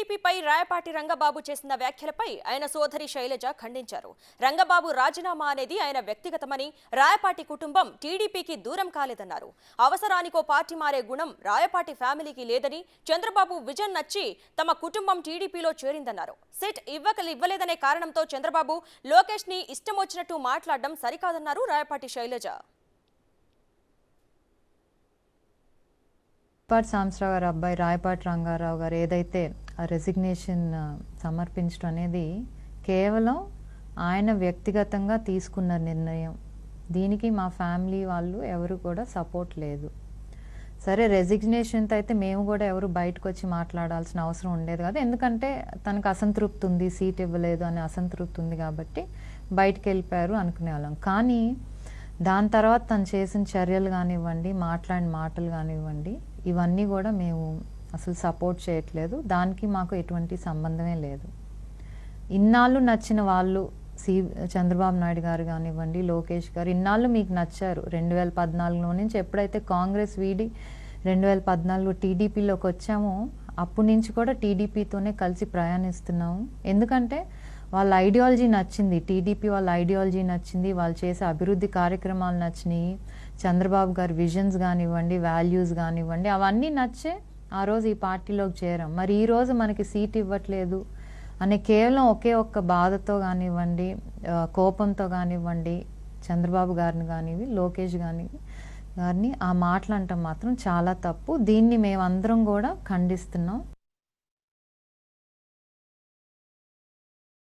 టీడీపీపై రాయపాటి రంగబాబు చేసిన వ్యాఖ్యలపై ఆయన సోదరి శైలజ ఖండించారు. రంగబాబు రాజీనామా అనేది ఆయన వ్యక్తిగతమని, రాయపాటి కుటుంబం టీడీపీకి దూరం కాలేదన్నారు. అవసరానికో పార్టీ మారే గుణం రాయపాటి ఫ్యామిలీకి లేదని, చంద్రబాబు విజన్ నచ్చి తమ కుటుంబం టీడీపీలో చేరిందన్నారు. సీట్ ఇవ్వలేదనే కారణంతో చంద్రబాబు లోకేష్ ని ఇష్టం వచ్చినట్టు మాట్లాడడం సరికాదన్నారు రాయపాటి శైలజ. రాయపాటి సాంబశివరావు గారి అబ్బాయి రాయపాటి రంగారావు గారు ఏదైతే రెసిగ్నేషన్ సమర్పించడం అనేది కేవలం ఆయన వ్యక్తిగతంగా తీసుకున్న నిర్ణయం. దీనికి మా ఫ్యామిలీ వాళ్ళు ఎవరు కూడా సపోర్ట్ లేదు. సరే, రెసిగ్నేషన్తో అయితే మేము కూడా ఎవరు బయటకు వచ్చి మాట్లాడాల్సిన అవసరం ఉండేది కాదు. ఎందుకంటే తనకు అసంతృప్తి ఉంది, సీట్ ఇవ్వలేదు అనే అసంతృప్తి ఉంది కాబట్టి బయటకు వెళ్ళిపోయారు అనుకునే వాళ్ళం. కానీ దాని తర్వాత తను చేసిన చర్యలు కానివ్వండి, మాట్లాడిన మాటలు కానివ్వండి, ఇవన్నీ కూడా మేము అసలు సపోర్ట్ చేయట్లేదు. దానికి మాకు ఎటువంటి సంబంధమే లేదు. ఇన్నాళ్ళు నచ్చిన వాళ్ళు చంద్రబాబు నాయుడు గారు కానివ్వండి, లోకేష్ గారు ఇన్నాళ్ళు మీకు నచ్చారు. 2014లో నుంచి ఎప్పుడైతే కాంగ్రెస్ వీడి 2014 టీడీపీలోకి వచ్చామో అప్పటి నుంచి కూడా టీడీపీతోనే కలిసి ప్రయాణిస్తున్నాము. ఎందుకంటే వాళ్ళ ఐడియాలజీ నచ్చింది, టీడీపీ వాళ్ళ ఐడియాలజీ నచ్చింది, వాళ్ళు చేసే అభివృద్ధి కార్యక్రమాలు నచ్చినాయి, చంద్రబాబు గారి విజన్స్ కానివ్వండి, వాల్యూస్ కానివ్వండి, అవన్నీ నచ్చే ఆ రోజు ఈ పార్టీలోకి చేరాం. మరి ఈరోజు మనకి సీట్ ఇవ్వట్లేదు అనే కేవలం ఒకే ఒక్క బాధతో కానివ్వండి, కోపంతో కానివ్వండి, చంద్రబాబు గారిని కానివ్వండి, లోకేష్ గారిని ఆ మాటలు అంటాం మాత్రం చాలా తప్పు. దీన్ని మేమందరం కూడా ఖండిస్తున్నాం.